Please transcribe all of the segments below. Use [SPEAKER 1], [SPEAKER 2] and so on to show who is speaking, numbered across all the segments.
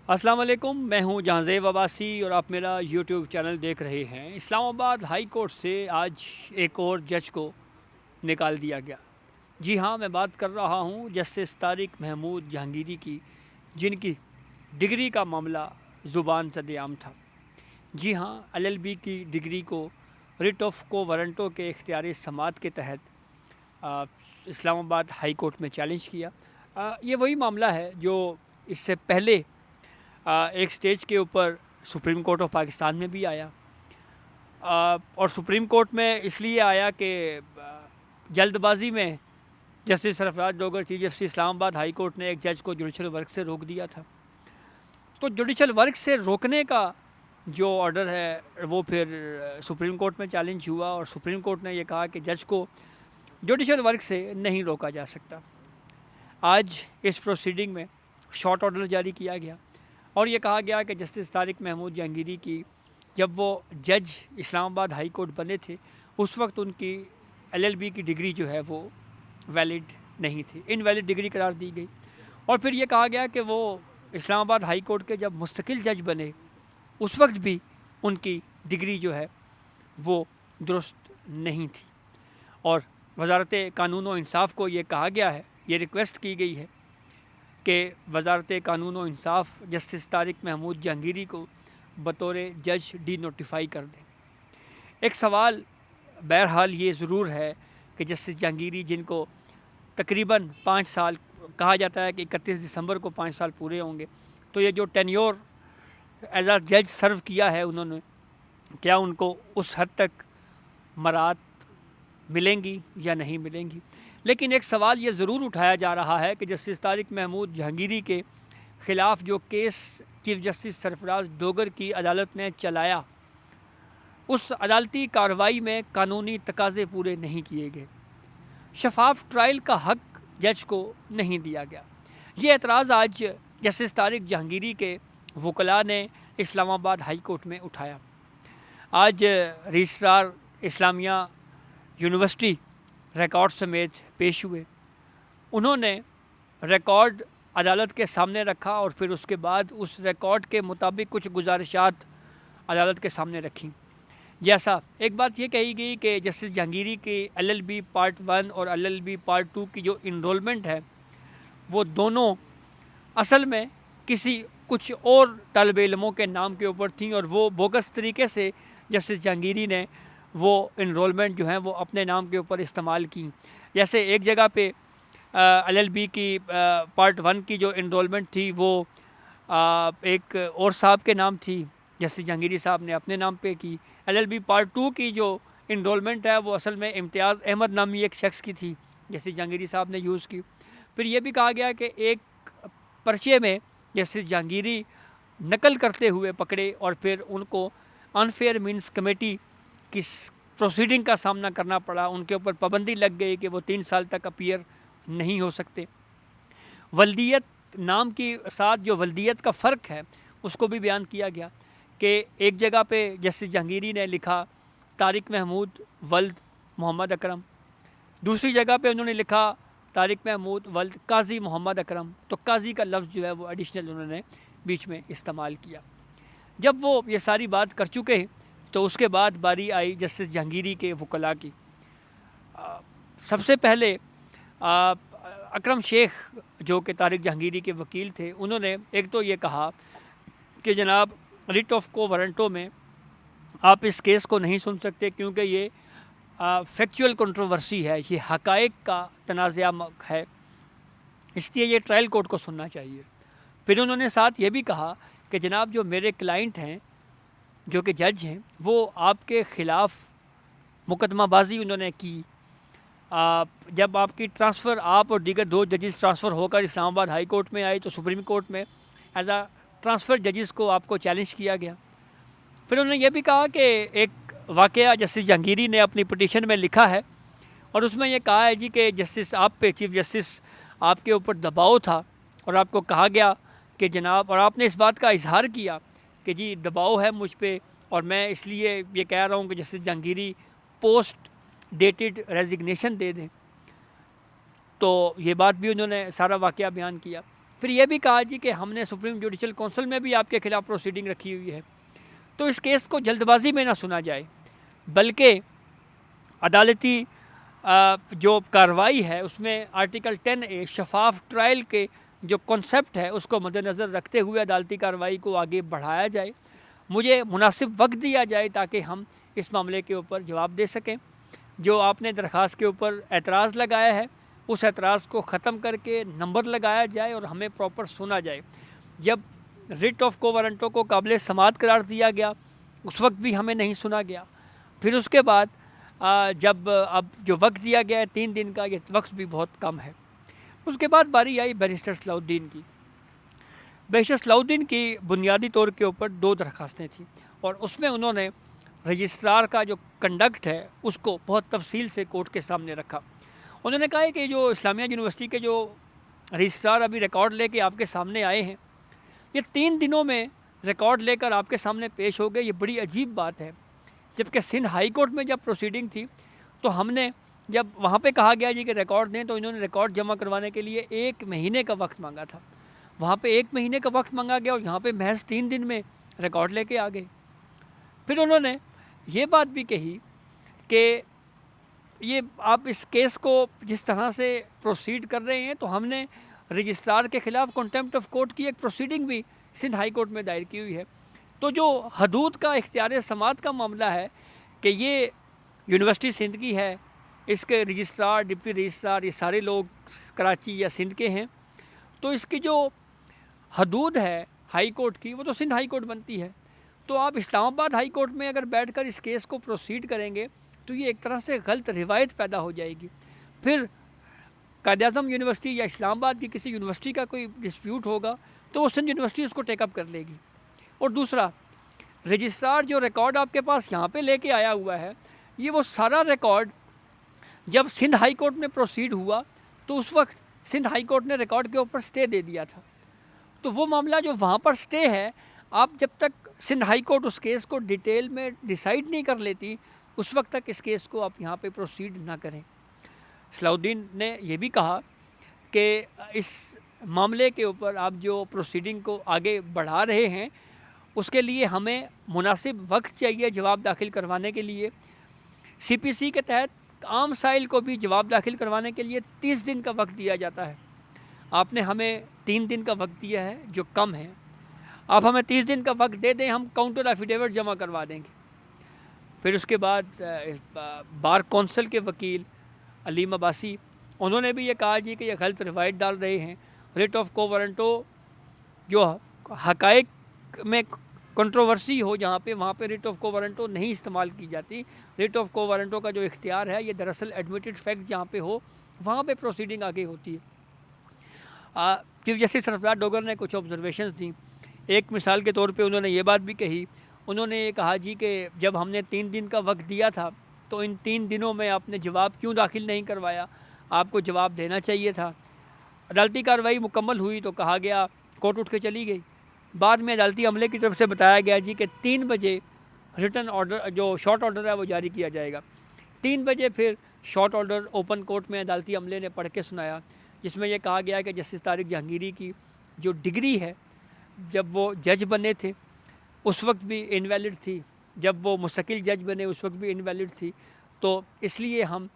[SPEAKER 1] السلام علیکم، میں ہوں جہانزیب عباسی اور آپ میرا یوٹیوب چینل دیکھ رہے ہیں۔ اسلام آباد ہائی کورٹ سے آج ایک اور جج کو نکال دیا گیا۔ جی ہاں، میں بات کر رہا ہوں جسٹس طارق محمود جہانگیری کی، جن کی ڈگری کا معاملہ زبان زد عام تھا۔ جی ہاں، LLB کی ڈگری کو ریٹ آف کو وارنٹو کے اختیار سماعت کے تحت اسلام آباد ہائی کورٹ میں چیلنج کیا۔ یہ وہی معاملہ ہے جو اس سے پہلے ایک سٹیج کے اوپر سپریم کورٹ آف پاکستان میں بھی آیا، اور سپریم کورٹ میں اس لیے آیا کہ جلد بازی میں جسٹس سرفراز ڈوگر چیف جسٹس اسلام آباد ہائی کورٹ نے ایک جج کو جوڈیشل ورک سے روک دیا تھا۔ تو جوڈیشل ورک سے روکنے کا جو آرڈر ہے وہ پھر سپریم کورٹ میں چیلنج ہوا، اور سپریم کورٹ نے یہ کہا کہ جج کو جوڈیشل ورک سے نہیں روکا جا سکتا۔ آج اس پروسیڈنگ میں شارٹ آرڈر جاری کیا گیا اور یہ کہا گیا کہ جسٹس طارق محمود جہانگیری کی جب وہ جج اسلام آباد ہائی کورٹ بنے تھے اس وقت ان کی LLB کی ڈگری جو ہے وہ ویلڈ نہیں تھی، انویلڈ ڈگری قرار دی گئی۔ اور پھر یہ کہا گیا کہ وہ اسلام آباد ہائی کورٹ کے جب مستقل جج بنے اس وقت بھی ان کی ڈگری جو ہے وہ درست نہیں تھی، اور وزارت قانون و انصاف کو یہ کہا گیا ہے، یہ ریکویسٹ کی گئی ہے کہ وزارت قانون و انصاف جسٹس طارق محمود جہانگیری کو بطور جج ڈی نوٹیفائی کر دیں۔ ایک سوال بہرحال یہ ضرور ہے کہ جسٹس جہانگیری، جن کو تقریباً 5 سال کہا جاتا ہے کہ 31 دسمبر کو 5 سال پورے ہوں گے، تو یہ جو ٹینیور ایز اے جج سرو کیا ہے انہوں نے، کیا ان کو اس حد تک مراعات ملیں گی یا نہیں ملیں گی؟ لیکن ایک سوال یہ ضرور اٹھایا جا رہا ہے کہ جسٹس طارق محمود جہانگیری کے خلاف جو کیس چیف جسٹس سرفراز ڈوگر کی عدالت نے چلایا، اس عدالتی کارروائی میں قانونی تقاضے پورے نہیں کیے گئے، شفاف ٹرائل کا حق جج کو نہیں دیا گیا۔ یہ اعتراض آج جسٹس طارق جہانگیری کے وکلاء نے اسلام آباد ہائی کورٹ میں اٹھایا۔ آج رجسٹرار اسلامیہ یونیورسٹی ریکارڈ سمیت پیش ہوئے، انہوں نے ریکارڈ عدالت کے سامنے رکھا اور پھر اس کے بعد اس ریکارڈ کے مطابق کچھ گزارشات عدالت کے سامنے رکھیں۔ جیسا ایک بات یہ کہی گئی کہ جسٹس جہانگیری کی LLB پارٹ 1 اور LLB پارٹ 2 کی جو انرولمنٹ ہے وہ دونوں اصل میں کچھ اور طالب علموں کے نام کے اوپر تھیں، اور وہ بوگس طریقے سے جسٹس جہانگیری نے وہ انرولمنٹ جو ہیں وہ اپنے نام کے اوپر استعمال کی۔ جیسے ایک جگہ پہ LLB کی پارٹ 1 کی جو انرولمنٹ تھی وہ ایک اور صاحب کے نام تھی، جسٹس جہانگیری صاحب نے اپنے نام پہ کی۔ LLB پارٹ 2 کی جو انرولمنٹ ہے وہ اصل میں امتیاز احمد نامی ایک شخص کی تھی، جسٹس جہانگیری صاحب نے یوز کی۔ پھر یہ بھی کہا گیا کہ ایک پرچے میں جسٹس جہانگیری نقل کرتے ہوئے پکڑے اور پھر ان کو انفیئر مینس کمیٹی کی پروسیڈنگ کا سامنا کرنا پڑا، ان کے اوپر پابندی لگ گئی کہ وہ 3 سال تک اپیئر نہیں ہو سکتے۔ ولدیت نام کی ساتھ جو ولدیت کا فرق ہے اس کو بھی بیان کیا گیا کہ ایک جگہ پہ جسٹس جہانگیری نے لکھا طارق محمود ولد محمد اکرم، دوسری جگہ پہ انہوں نے لکھا طارق محمود ولد قاضی محمد اکرم، تو قاضی کا لفظ جو ہے وہ ایڈیشنل انہوں نے بیچ میں استعمال کیا۔ جب وہ یہ ساری بات کر چکے تو اس کے بعد باری آئی جسٹس جہانگیری کے وکلاء کی۔ سب سے پہلے اکرم شیخ جو کہ طارق جہانگیری کے وکیل تھے، انہوں نے ایک تو یہ کہا کہ جناب ریٹ آف کو وارنٹو میں آپ اس کیس کو نہیں سن سکتے کیونکہ یہ فیکچول کنٹروورسی ہے، یہ حقائق کا تنازعہ ہے، اس لیے یہ ٹرائل کورٹ کو سننا چاہیے۔ پھر انہوں نے ساتھ یہ بھی کہا کہ جناب جو میرے کلائنٹ ہیں جو کہ جج ہیں وہ آپ کے خلاف مقدمہ بازی انہوں نے کی، جب آپ کی ٹرانسفر آپ اور دیگر 2 ججز ٹرانسفر ہو کر اسلام آباد ہائی کورٹ میں آئی تو سپریم کورٹ میں ایز اے ٹرانسفر ججز کو آپ کو چیلنج کیا گیا۔ پھر انہوں نے یہ بھی کہا کہ ایک واقعہ جسٹس جہانگیری نے اپنی پٹیشن میں لکھا ہے اور اس میں یہ کہا ہے جی کہ جسٹس آپ پہ چیف جسٹس آپ کے اوپر دباؤ تھا اور آپ کو کہا گیا کہ جناب، اور آپ نے اس بات کا اظہار کیا کہ جی دباؤ ہے مجھ پہ اور میں اس لیے یہ کہہ رہا ہوں کہ justice Jahangiri post dated resignation دے دیں۔ تو یہ بات بھی انہوں نے سارا واقعہ بیان کیا۔ پھر یہ بھی کہا جی کہ ہم نے سپریم جوڈیشل کونسل میں بھی آپ کے خلاف پروسیڈنگ رکھی ہوئی ہے، تو اس کیس کو جلد بازی میں نہ سنا جائے، بلکہ عدالتی جو کارروائی ہے اس میں آرٹیکل 10A شفاف ٹرائل کے جو کنسیپٹ ہے اس کو مد نظر رکھتے ہوئے عدالتی کارروائی کو آگے بڑھایا جائے، مجھے مناسب وقت دیا جائے تاکہ ہم اس معاملے کے اوپر جواب دے سکیں۔ جو آپ نے درخواست کے اوپر اعتراض لگایا ہے اس اعتراض کو ختم کر کے نمبر لگایا جائے اور ہمیں پراپر سنا جائے۔ جب ریٹ آف کو وارنٹوں کو قابل سماعت قرار دیا گیا اس وقت بھی ہمیں نہیں سنا گیا، پھر اس کے بعد جب اب جو وقت دیا گیا ہے 3 دن کا، یہ وقت بھی بہت کم ہے۔ اس کے بعد باری آئی بیرسٹر صلاح الدین کی۔ بیرسٹر صلاح الدین کی بنیادی طور کے اوپر 2 درخواستیں تھیں، اور اس میں انہوں نے رجسٹرار کا جو کنڈکٹ ہے اس کو بہت تفصیل سے کورٹ کے سامنے رکھا۔ انہوں نے کہا ہے کہ جو اسلامیہ یونیورسٹی کے جو رجسٹرار ابھی ریکارڈ لے کے آپ کے سامنے آئے ہیں، یہ 3 دنوں میں ریکارڈ لے کر آپ کے سامنے پیش ہو گئے، یہ بڑی عجیب بات ہے۔ جبکہ سندھ ہائی کورٹ میں جب پروسیڈنگ تھی تو ہم نے جب وہاں پہ کہا گیا جی کہ ریکارڈ دیں، تو انہوں نے ریکارڈ جمع کروانے کے لیے 1 مہینے کا وقت مانگا تھا۔ وہاں پہ 1 مہینے کا وقت مانگا گیا اور یہاں پہ محض 3 دن میں ریکارڈ لے کے آ گئے۔ پھر انہوں نے یہ بات بھی کہی کہ یہ آپ اس کیس کو جس طرح سے پروسیڈ کر رہے ہیں تو ہم نے رجسٹرار کے خلاف کنٹیمپٹ آف کورٹ کی ایک پروسیڈنگ بھی سندھ ہائی کورٹ میں دائر کی ہوئی ہے۔ تو جو حدود کا اختیار سماعت کا معاملہ ہے کہ یہ یونیورسٹی سندھ کی ہے، اس کے رجسٹرار، ڈپٹی رجسٹرار، یہ سارے لوگ کراچی یا سندھ کے ہیں، تو اس کی جو حدود ہے ہائی کورٹ کی وہ تو سندھ ہائی کورٹ بنتی ہے۔ تو آپ اسلام آباد ہائی کورٹ میں اگر بیٹھ کر اس کیس کو پروسیڈ کریں گے تو یہ ایک طرح سے غلط روایت پیدا ہو جائے گی۔ پھر قائد اعظم یونیورسٹی یا اسلام آباد کی کسی یونیورسٹی کا کوئی ڈسپیوٹ ہوگا تو وہ سندھ یونیورسٹی اس کو ٹیک اپ کر لے گی۔ اور دوسرا، رجسٹرار جو ریکارڈ آپ کے پاس یہاں پہ لے کے آیا ہوا ہے، یہ وہ سارا ریکارڈ جب سندھ ہائی کورٹ میں پروسیڈ ہوا تو اس وقت سندھ ہائی کورٹ نے ریکارڈ کے اوپر سٹے دے دیا تھا۔ تو وہ معاملہ جو وہاں پر سٹے ہے، آپ جب تک سندھ ہائی کورٹ اس کیس کو ڈیٹیل میں ڈیسائیڈ نہیں کر لیتی اس وقت تک اس کیس کو آپ یہاں پہ پروسیڈ نہ کریں۔ صلاح الدین نے یہ بھی کہا کہ اس معاملے کے اوپر آپ جو پروسیڈنگ کو آگے بڑھا رہے ہیں اس کے لیے ہمیں مناسب وقت چاہیے جواب داخل کروانے کے لیے۔ سی پی سی کے تحت عام سائل کو بھی جواب داخل کروانے کے لیے 30 دن کا وقت دیا جاتا ہے، آپ نے ہمیں 3 دن کا وقت دیا ہے جو کم ہے۔ آپ ہمیں 30 دن کا وقت دے دیں، ہم کاؤنٹر ایفیڈیوٹ جمع کروا دیں گے۔ پھر اس کے بعد بار کونسل کے وکیل علیم عباسی، انہوں نے بھی یہ کہا جی کہ یہ غلط روایت ڈال رہے ہیں۔ ریٹ آف کو وارنٹو جو حقائق میں کنٹروورسی ہو جہاں پہ، وہاں پہ ریٹ آف کو وارنٹو نہیں استعمال کی جاتی۔ ریٹ آف کو وارنٹو کا جو اختیار ہے یہ دراصل ایڈمیٹڈ فیکٹ جہاں پہ ہو وہاں پہ پروسیڈنگ آگے ہوتی ہے۔ چیف جسٹس سرفراز ڈوگر نے کچھ آبزرویشنز دیں۔ ایک مثال کے طور پہ انہوں نے یہ بات بھی کہی، انہوں نے یہ کہا جی کہ جب ہم نے 3 دن کا وقت دیا تھا تو ان 3 دنوں میں آپ نے جواب کیوں داخل نہیں کروایا؟ آپ کو جواب دینا چاہیے تھا۔ عدالتی کارروائی مکمل ہوئی تو کہا گیا، کورٹ اٹھ کے چلی گئی۔ بعد میں عدالتی عملے کی طرف سے بتایا گیا جی کہ 3 بجے ریٹن آرڈر جو شارٹ آرڈر ہے وہ جاری کیا جائے گا۔ 3 بجے پھر شارٹ آرڈر اوپن کورٹ میں عدالتی عملے نے پڑھ کے سنایا، جس میں یہ کہا گیا کہ جسٹس طارق جہانگیری کی جو ڈگری ہے جب وہ جج بنے تھے اس وقت بھی انویلڈ تھی، جب وہ مستقل جج بنے اس وقت بھی انویلڈ تھی، تو اس لیے ہم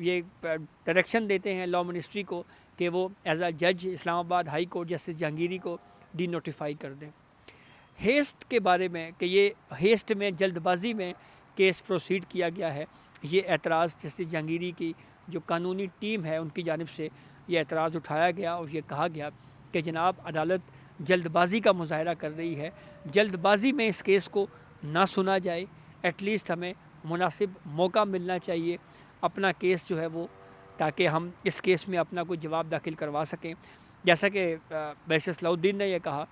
[SPEAKER 1] یہ ڈائریکشن دیتے ہیں لاء منسٹری کو کہ وہ ایز اے جج اسلام آباد ہائی کورٹ جسٹس جہانگیری کو ڈی نوٹیفائی کر دیں۔ ہیسٹ کے بارے میں کہ یہ ہیسٹ میں جلد بازی میں کیس پروسیڈ کیا گیا ہے، یہ اعتراض جسٹس جہانگیری کی جو قانونی ٹیم ہے ان کی جانب سے یہ اعتراض اٹھایا گیا اور یہ کہا گیا کہ جناب عدالت جلد بازی کا مظاہرہ کر رہی ہے، جلد بازی میں اس کیس کو نہ سنا جائے، ایٹ لیسٹ ہمیں مناسب موقع ملنا چاہیے اپنا کیس جو ہے وہ، تاکہ ہم اس کیس میں اپنا کوئی جواب داخل کروا سکیں۔ جیسا کہ بیرسٹر صلاح الدین نے یہ کہا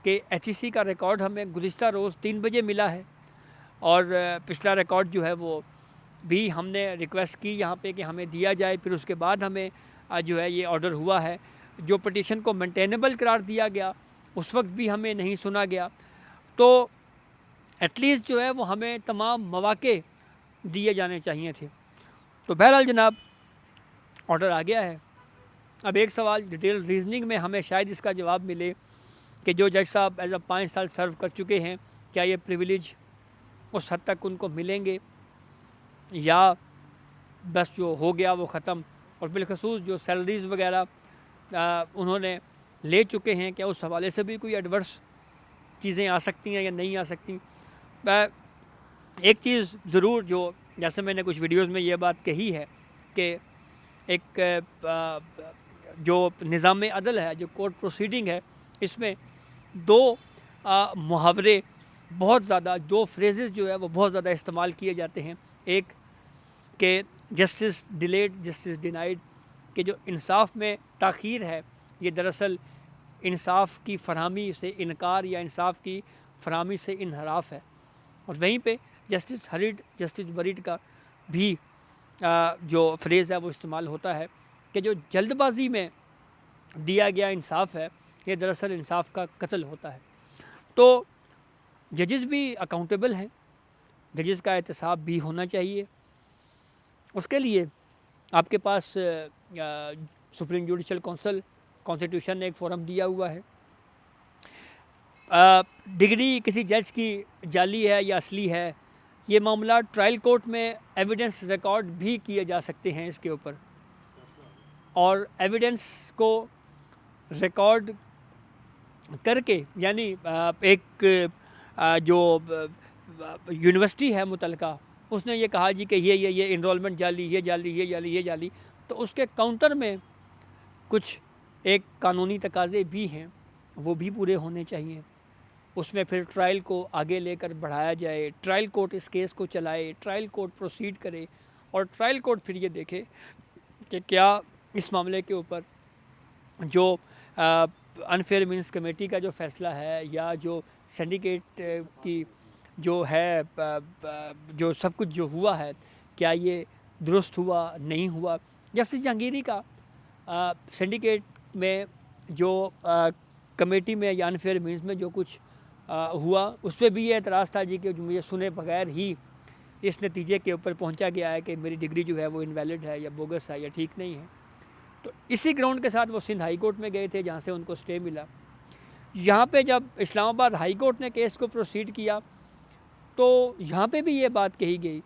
[SPEAKER 1] کہ ایچ ای سی کا ریکارڈ ہمیں گزشتہ روز 3 بجے ملا ہے، اور پچھلا ریکارڈ جو ہے وہ بھی ہم نے ریکویسٹ کی یہاں پہ کہ ہمیں دیا جائے، پھر اس کے بعد ہمیں جو ہے یہ آرڈر ہوا ہے۔ جو پٹیشن کو مینٹینیبل قرار دیا گیا اس وقت بھی ہمیں نہیں سنا گیا، تو ایٹ لیسٹ جو ہے وہ ہمیں تمام مواقع دیے جانے چاہیے تھے۔ تو بہرحال جناب آرڈر آ گیا ہے، اب ایک سوال ڈیٹیل ریزننگ میں ہمیں شاید اس کا جواب ملے کہ جو جج صاحب ایز اے 5 سال سرو کر چکے ہیں کیا یہ پریویلیج اس حد تک ان کو ملیں گے یا بس جو ہو گیا وہ ختم. اور بالخصوص جو سیلریز وغیرہ انہوں نے لے چکے ہیں کیا اس حوالے سے بھی کوئی ایڈورس چیزیں آ سکتی ہیں یا نہیں آ سکتی. ایک چیز ضرور جو جیسے میں نے کچھ ویڈیوز میں یہ بات کہی ہے کہ ایک جو نظام عدل ہے جو کورٹ پروسیڈنگ ہے اس میں 2 محاورے بہت زیادہ 2 فریزز جو ہے وہ بہت زیادہ استعمال کیے جاتے ہیں. ایک کہ جسٹس ڈیلیڈ جسٹس ڈینائیڈ کہ جو انصاف میں تاخیر ہے یہ دراصل انصاف کی فراہمی سے انکار یا انصاف کی فراہمی سے انحراف ہے. اور وہیں پہ جسٹس ہریڈ جسٹس بریڈ کا بھی جو فریز ہے وہ استعمال ہوتا ہے کہ جو جلد بازی میں دیا گیا انصاف ہے یہ دراصل انصاف کا قتل ہوتا ہے. تو ججز بھی اکاؤنٹیبل ہیں, ججز کا احتساب بھی ہونا چاہیے. اس کے لیے آپ کے پاس سپریم جوڈیشل کونسل کانسٹیٹیوشن نے ایک فورم دیا ہوا ہے. ڈگری کسی جج کی جعلی ہے یا اصلی ہے یہ معاملات ٹرائل کورٹ میں ایویڈنس ریکارڈ بھی کیے جا سکتے ہیں اس کے اوپر, اور ایویڈنس کو ریکارڈ کر کے یعنی ایک جو یونیورسٹی ہے متعلقہ اس نے یہ کہا جی کہ یہ انرولمنٹ جعلی یہ جعلی تو اس کے کاؤنٹر میں کچھ ایک قانونی تقاضے بھی ہیں وہ بھی پورے ہونے چاہیے. اس میں پھر ٹرائل کو آگے لے کر بڑھایا جائے, ٹرائل کورٹ اس کیس کو چلائے, ٹرائل کورٹ پروسیڈ کرے اور ٹرائل کورٹ پھر یہ دیکھے کہ کیا اس معاملے کے اوپر جو انفیئر مینس کمیٹی کا جو فیصلہ ہے یا جو سینڈیکیٹ کی جو ہے جو سب کچھ جو ہوا ہے کیا یہ درست ہوا نہیں ہوا. جسٹس جہانگیری کا سینڈیکیٹ میں جو کمیٹی میں یا انفیئر مینس میں جو کچھ ہوا اس پہ بھی یہ اعتراض تھا جی کہ مجھے سنے بغیر ہی اس نتیجے کے اوپر پہنچا گیا ہے کہ میری ڈگری جو ہے وہ انویلڈ ہے یا بوگس ہے یا ٹھیک نہیں ہے. تو اسی گراؤنڈ کے ساتھ وہ سندھ ہائی کورٹ میں گئے تھے جہاں سے ان کو سٹے ملا. یہاں پہ جب اسلام آباد ہائی کورٹ نے کیس کو پروسیڈ کیا تو یہاں پہ بھی یہ بات کہی گئی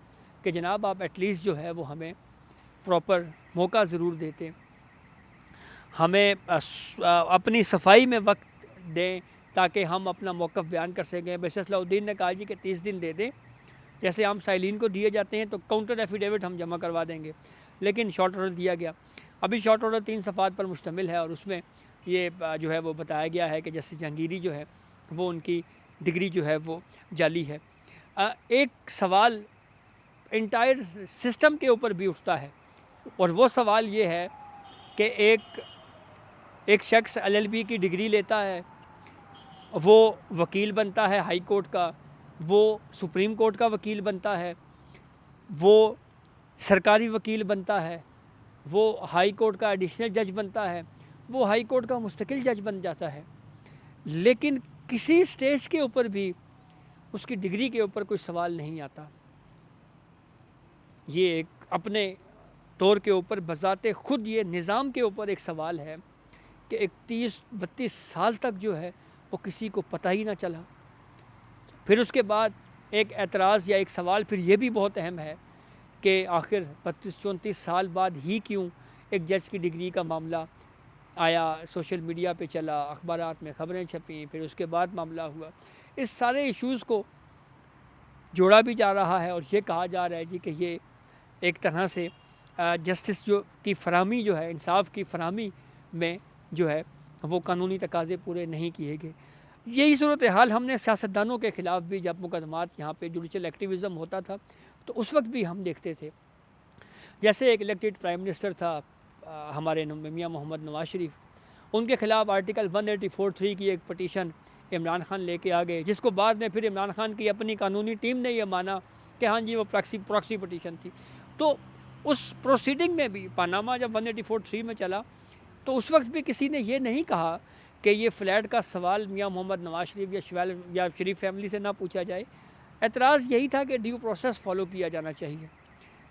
[SPEAKER 1] کہ جناب آپ ایٹ لیسٹ جو ہے وہ ہمیں پراپر موقع ضرور دیتے, ہمیں اپنی صفائی میں وقت دیں تاکہ ہم اپنا موقف بیان کر سکیں. بشر صلاح الدین نے کہا جی کہ 30 دن دے دیں جیسے ہم سائلین کو دیے جاتے ہیں تو کاؤنٹر ایفیڈیوٹ ہم جمع کروا دیں گے, لیکن شارٹ آرڈر دیا گیا. ابھی شارٹ آرڈر 3 صفحات پر مشتمل ہے اور اس میں یہ جو ہے وہ بتایا گیا ہے کہ جسٹس جہانگیری جو ہے وہ ان کی ڈگری جو ہے وہ جعلی ہے. ایک سوال انٹائر سسٹم کے اوپر بھی اٹھتا ہے اور وہ سوال یہ ہے کہ ایک شخص LLB کی ڈگری لیتا ہے, وہ وکیل بنتا ہے ہائی کورٹ کا, وہ سپریم کورٹ کا وکیل بنتا ہے, وہ سرکاری وکیل بنتا ہے, وہ ہائی کورٹ کا ایڈیشنل جج بنتا ہے, وہ ہائی کورٹ کا مستقل جج بن جاتا ہے, لیکن کسی سٹیج کے اوپر بھی اس کی ڈگری کے اوپر کوئی سوال نہیں آتا. یہ ایک اپنے طور کے اوپر بذات خود یہ نظام کے اوپر ایک سوال ہے کہ 31-32 سال تک جو ہے وہ کسی کو پتہ ہی نہ چلا. پھر اس کے بعد ایک اعتراض یا ایک سوال پھر یہ بھی بہت اہم ہے کہ آخر 32-34 سال بعد ہی کیوں ایک جج کی ڈگری کا معاملہ آیا, سوشل میڈیا پہ چلا, اخبارات میں خبریں چھپیں, پھر اس کے بعد معاملہ ہوا. اس سارے ایشوز کو جوڑا بھی جا رہا ہے اور یہ کہا جا رہا ہے جی کہ یہ ایک طرح سے جسٹس جو کی فراہمی جو ہے انصاف کی فراہمی میں جو ہے وہ قانونی تقاضے پورے نہیں کیے گئے. یہی صورتحال ہم نے سیاستدانوں کے خلاف بھی جب مقدمات یہاں پہ جوڈیشل ایکٹیویزم ہوتا تھا تو اس وقت بھی ہم دیکھتے تھے. جیسے ایک الیکٹڈ پرائم منسٹر تھا ہمارے میاں محمد نواز شریف, ان کے خلاف آرٹیکل 184(3) کی ایک پٹیشن عمران خان لے کے آ گئے, جس کو بعد میں پھر عمران خان کی اپنی قانونی ٹیم نے یہ مانا کہ ہاں جی وہ پراکسی پٹیشن تھی. تو اس پروسیڈنگ میں بھی پاناما جب 184(3) میں چلا تو اس وقت بھی کسی نے یہ نہیں کہا کہ یہ فلیٹ کا سوال میاں محمد نواز شریف یا شریف فیملی سے نہ پوچھا جائے. اعتراض یہی تھا کہ ڈیو پروسیس فالو کیا جانا چاہیے,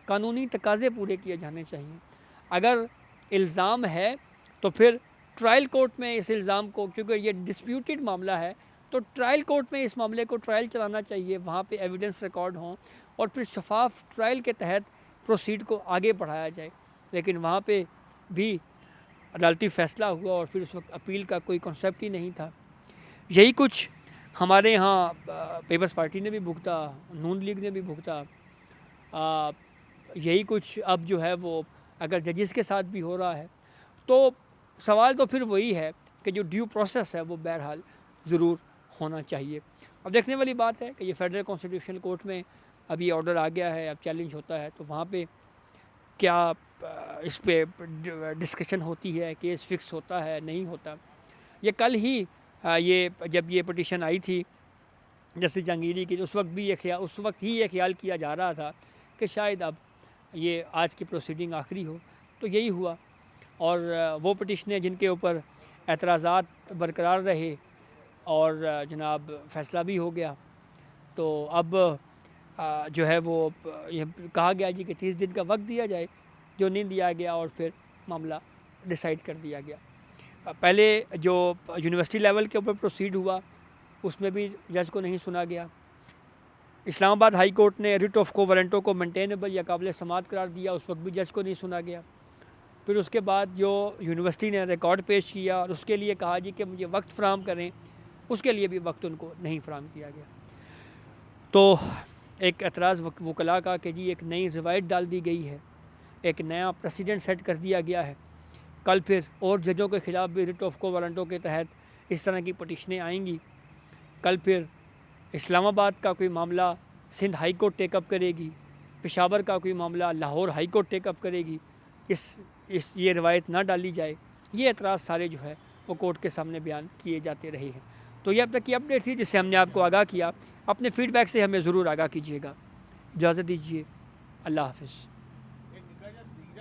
[SPEAKER 1] قانونی تقاضے پورے کیے جانے چاہیے. اگر الزام ہے تو پھر ٹرائل کورٹ میں اس الزام کو، کیونکہ یہ ڈسپیوٹڈ معاملہ ہے، تو ٹرائل کورٹ میں اس معاملے کو ٹرائل چلانا چاہیے، وہاں پہ ایویڈنس ریکارڈ ہوں اور پھر شفاف ٹرائل کے تحت پروسیڈ کو آگے بڑھایا جائے۔ لیکن وہاں پہ بھی عدالتی فیصلہ ہوا اور پھر اس وقت اپیل کا کوئی کنسیپٹ ہی نہیں تھا۔ یہی کچھ ہمارے ہاں پیپلز پارٹی نے بھی بھگتا، نون لیگ نے بھی بھگتا، یہی کچھ اب جو ہے وہ اگر ججز کے ساتھ بھی ہو رہا ہے، تو سوال تو پھر وہی ہے کہ جو ڈیو پروسیس ہے وہ بہرحال ضرور ہونا چاہیے۔ اب دیکھنے والی بات ہے کہ یہ فیڈرل کانسٹیٹیوشنل کورٹ میں اب یہ آرڈر آ گیا ہے، اب چیلنج ہوتا ہے تو وہاں پہ کیا اس پہ ڈسکشن ہوتی ہے، کیس فکس ہوتا ہے نہیں ہوتا۔ یہ کل ہی یہ جب یہ پٹیشن آئی تھی جسٹس جہانگیری کی، اس وقت ہی یہ خیال کیا جا رہا تھا کہ شاید اب یہ آج کی پروسیڈنگ آخری ہو، تو یہی ہوا، اور وہ پٹیشنیں جن کے اوپر اعتراضات برقرار رہے اور جناب فیصلہ بھی ہو گیا، تو اب جو ہے وہ یہ کہا گیا جی کہ 30 دن کا وقت دیا جائے، جو نہیں دیا گیا اور پھر معاملہ ڈیسائیڈ کر دیا گیا۔ پہلے جو یونیورسٹی لیول کے اوپر پروسیڈ ہوا اس میں بھی جج کو نہیں سنا گیا۔ اسلام آباد ہائی کورٹ نے ریٹ آف کو وارنٹو کو مینٹینیبل یا قابل سماعت قرار دیا، اس وقت بھی جج کو نہیں سنا گیا۔ پھر اس کے بعد جو یونیورسٹی نے ریکارڈ پیش کیا اور اس کے لیے کہا جی کہ مجھے وقت فراہم کریں، اس کے لیے بھی وقت ان کو نہیں فراہم کیا گیا۔ تو ایک اعتراض وکلاء کا کہ جی ایک نئی روایت ڈال دی گئی ہے، ایک نیا پریسیڈنٹ سیٹ کر دیا گیا ہے، کل پھر اور ججوں کے خلاف بھی ریٹ آف کو وارنٹو کے تحت اس طرح کی پٹیشنیں آئیں گی۔ کل پھر اسلام آباد کا کوئی معاملہ سندھ ہائی کورٹ ٹیک اپ کرے گی، پشاور کا کوئی معاملہ لاہور ہائی کورٹ ٹیک اپ کرے گی۔ یہ روایت نہ ڈالی جائے، یہ اعتراض سارے جو ہے وہ کورٹ کے سامنے بیان کیے جاتے رہے ہیں۔ تو یہ اب تک کی اپڈیٹ تھی جس سے ہم نے آپ کو آگاہ کیا۔ اپنے فیڈ بیک سے ہمیں ضرور آگاہ کیجیے گا۔ اجازت دیجیے، اللہ حافظ۔